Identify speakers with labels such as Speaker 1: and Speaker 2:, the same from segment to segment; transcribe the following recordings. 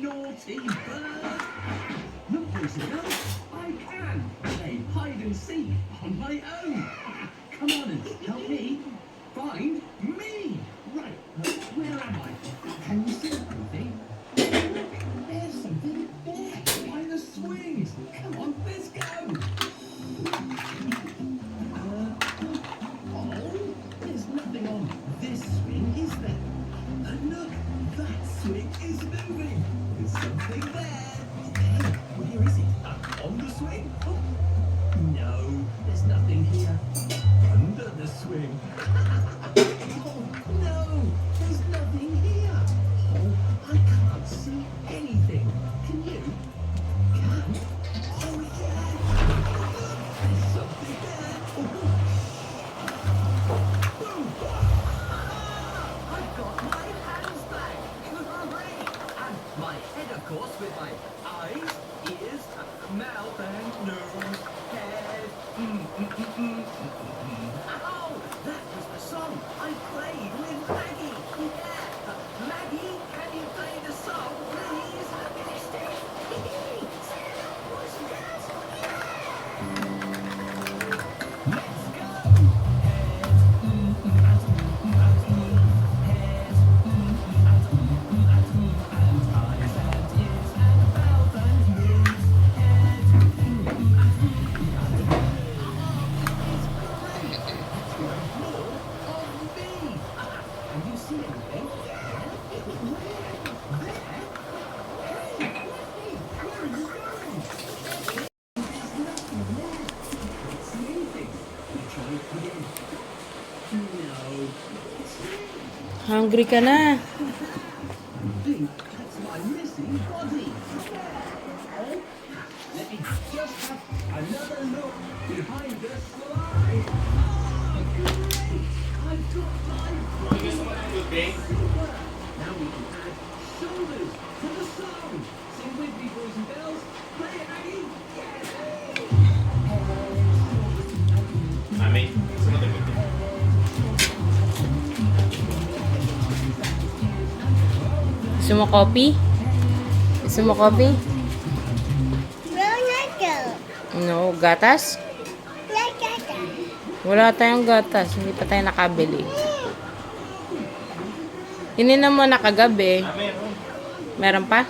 Speaker 1: naughty bird. Look, Lucifer, I can play hide and seek on my own. Come on and help me find me. Right, where am I? Can you see anything? There's something there by the swings. Come on, let's go. Oh, there's nothing on this swing, is there? And look, that swing is moving. There's something there. Hey, where is it? On the swing? Oh, no, there's nothing here. Under the swing. Oh, no, there's nothing here. Oh, I can't see anything. Can you? Can? Oh, yeah. There's something there. Oh. Boom. I've got my hands back. Hooray! And my head, of course, with my eyes, ears, mouth, and nose, head. Ow! That was the song I played with Maggie. Yeah. Maggie, can you play the song, please? Let's go!
Speaker 2: Hungry ka na.
Speaker 1: That's my missing body. Let me just have another look behind the slide. Oh, great! I've got my body. Now we can add shoulders to the song. Sing with me, boys and girls. Play it, Maggie.
Speaker 3: Mami, sino tayo?
Speaker 2: Gusto mo coffee? Gusto mo coffee? No, gatas? Wala tayong gatas. Hindi pa tayo nakabili. Ininom mo na kagabi. Meron pa?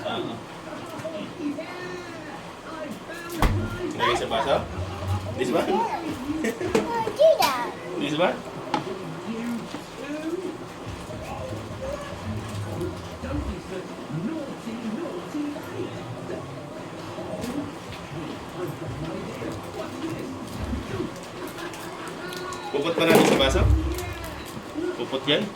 Speaker 3: Lagi sa baso? This one? This one? Puput pa natin sa baso? Puput yan?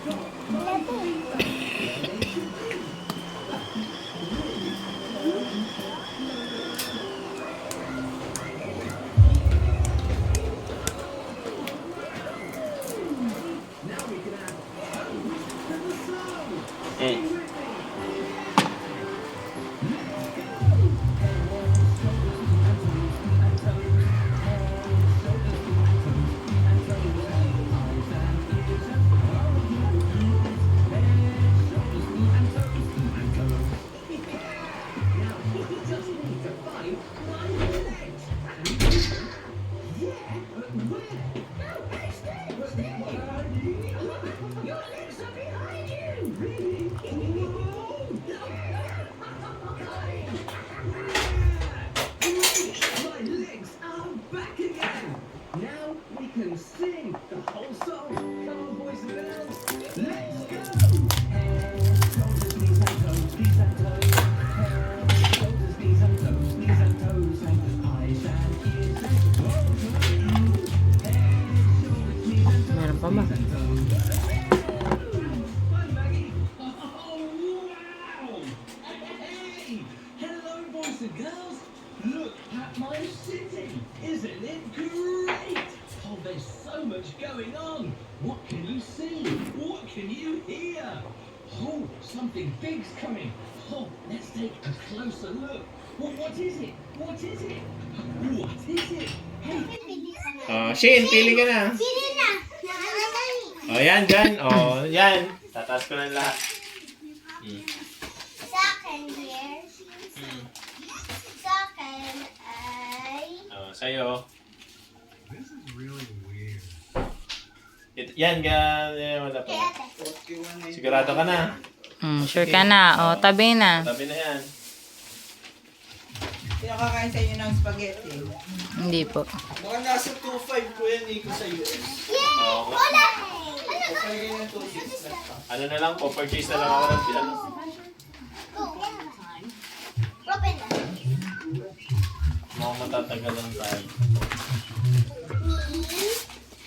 Speaker 1: boys and girls, look at my city. Isn't it great? Oh, there's so much going on. What can you see? What can you hear? Oh, something big's coming. Oh, let's take a closer look. What is it? What is it? What is it? Hey,
Speaker 3: Oh, Shin, pili ka na.
Speaker 4: Pili na. Nakalagay.
Speaker 3: Oh, yan, dyan. Oh, yan. Tataas ko ng lahat.
Speaker 4: Sa akin here. Sa akin ay...
Speaker 3: Oh, sa'yo.
Speaker 1: this is really weird.
Speaker 3: Yan, wala
Speaker 4: Kay
Speaker 3: pa.
Speaker 4: ate.
Speaker 3: Sigurado ka na.
Speaker 2: Sure ka na. O, tabi na.
Speaker 3: Tabi na yan.
Speaker 5: Sino kakain sa inyo ng spaghetti?
Speaker 2: Hindi po.
Speaker 6: Baka nasa 2.5 ko yan, Nico, sa US.
Speaker 4: Yay!
Speaker 3: Oo.
Speaker 4: Wala!
Speaker 6: Kapalagay ng 2.6.
Speaker 3: Ano na lang, purchase na lang ako ng ano.
Speaker 4: Go. Open na.
Speaker 3: Mga matatagalan tayo.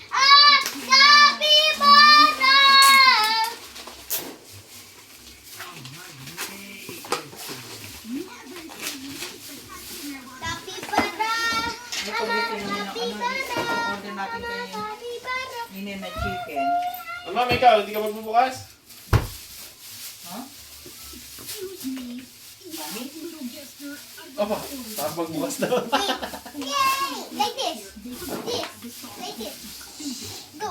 Speaker 4: Ah! Capybara! Capybara!
Speaker 5: Order natin kayo
Speaker 4: Capybara!
Speaker 5: ninin na chicken.
Speaker 3: Oh, ma'am, ikaw, hindi ka magbubukas?
Speaker 5: Huh?
Speaker 3: Opa, parang magbukas na.
Speaker 4: Yay! Like this. This. Like this. Go.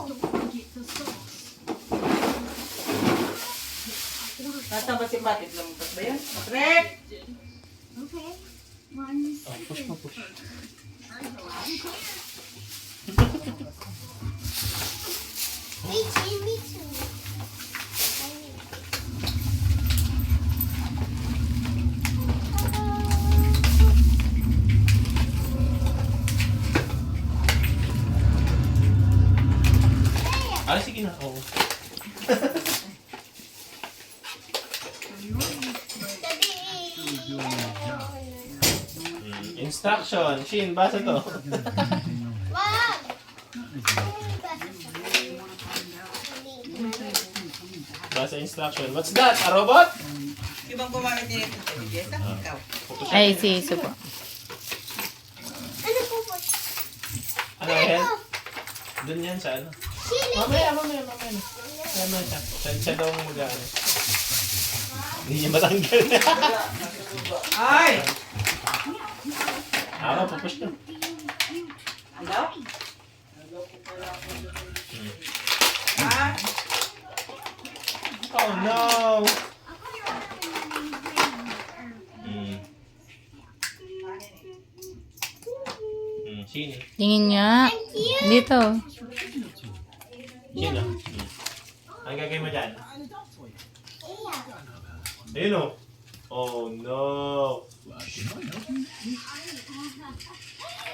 Speaker 5: Nasaan ba si Patit? Lumabas ba yun? Patrick!
Speaker 4: Okay.
Speaker 3: Oh, push mo, push.
Speaker 4: Me too.
Speaker 3: Ah, sige na. Oo. Instruction. Shin, basa to.
Speaker 4: Wag!
Speaker 3: Basa instruction. What's that? A robot?
Speaker 5: Ibang gumamit din ito sa Jessa? Ikaw.
Speaker 2: Ay, si Iso po.
Speaker 4: Ano po po?
Speaker 3: Ano yan? Doon yan sa ano?
Speaker 4: Sili!
Speaker 3: Mamaya. Tama siya. Siya daw ang mag-ano. Hindi niya matanggal.
Speaker 5: Ay!
Speaker 3: Ako, pupush na.
Speaker 5: Ano? Ah!
Speaker 3: Oh no! Shin.
Speaker 2: Tingin nga. Dito.
Speaker 3: Shin ah. Ang gagawin mo dyan? Ayun oh. Oh no!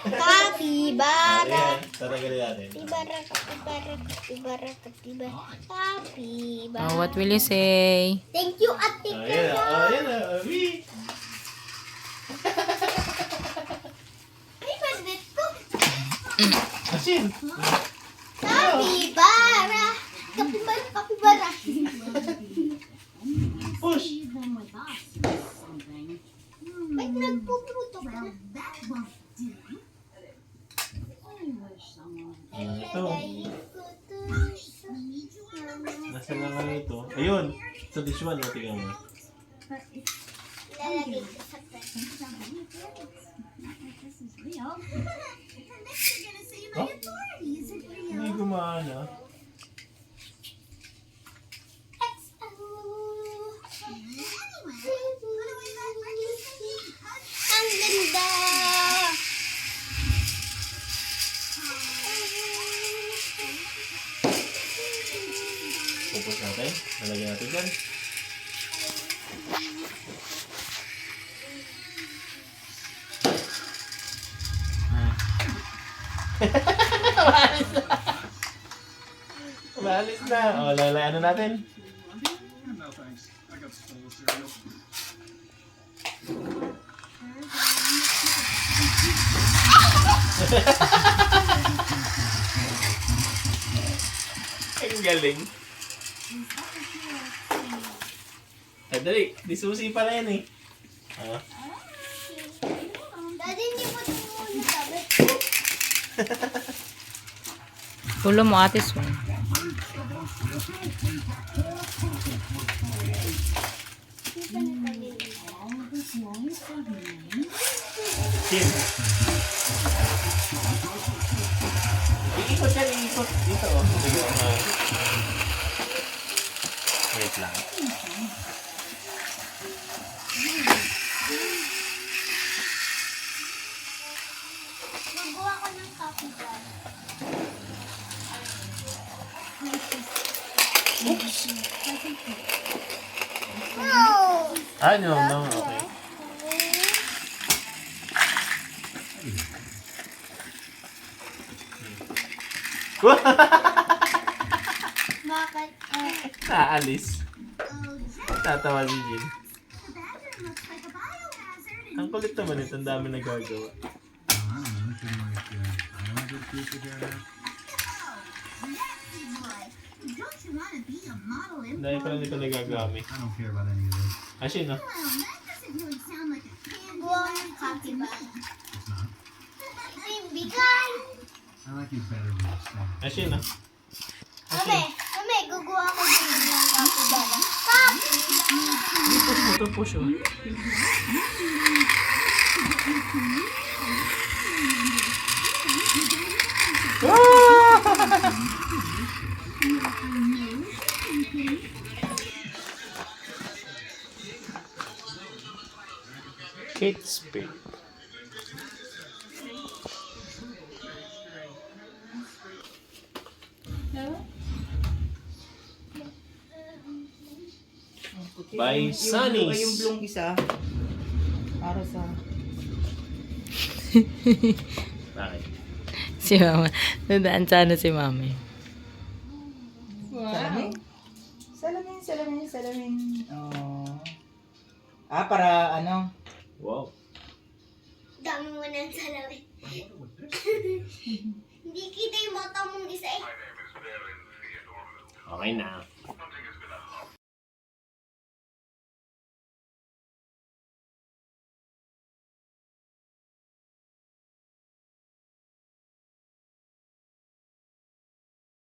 Speaker 4: Capybara!
Speaker 3: Ayan, tatagalin natin.
Speaker 4: Capybara, capybara, capybara, capybara, capybara.
Speaker 2: Oh, what will you say?
Speaker 4: Thank you, Ate
Speaker 3: Ayan
Speaker 4: Kaya.
Speaker 3: ah. Ayan ah. Wee!
Speaker 4: Ay, favorite ko.
Speaker 3: Shin!
Speaker 4: Capybara! Capybara, capybara.
Speaker 3: Push!
Speaker 4: Ba't nagpuputo ka na?
Speaker 3: Ito. Nasa na nga ito? Ayun! Sa this one, oh, tingnan mo.
Speaker 4: Lalagay ko sa pen.
Speaker 3: Oh? Hindi gumana.
Speaker 4: Ang ganda!
Speaker 3: Pupus natin. Nalagyan natin dyan. Malis na. O, lalayan na natin.
Speaker 1: No thanks. I got full of cereal.
Speaker 3: Ang galing. Ay, dali. Di susi pala yan eh. Ah.
Speaker 2: Ulo mo, Ate Swan.
Speaker 3: Chin. Iikot yan, iikot. Dito, oh. Sige, wait lang.
Speaker 4: Magawa ko ng capybara. No!
Speaker 3: No, no, okay.
Speaker 4: Bakit?
Speaker 3: Naalis. Tatawa si Jin. Ang kulit naman ito, ang dami nagagawa. Dahil pala nito nagagamit.
Speaker 1: I don't care about any of this.
Speaker 3: Asin, no?
Speaker 4: Gawa ko ng capybara.
Speaker 1: It's not.
Speaker 4: Ito yung bigay.
Speaker 1: I like you better than this thing.
Speaker 3: Asin, no?
Speaker 4: Mami, gagawa ko din ng capybara. Pop!
Speaker 3: Ito po siya. Kate Spade. By Sunny's.
Speaker 5: Yung blong isa. Para sa...
Speaker 3: Bakit?
Speaker 2: Si Mama. Nadaan sana si Mami.
Speaker 5: Salamin? Salamin. Oh. Para ano?
Speaker 3: Wow.
Speaker 4: Dami mo ng salamin. Hindi kita yung mata mong isa eh.
Speaker 3: Okay na.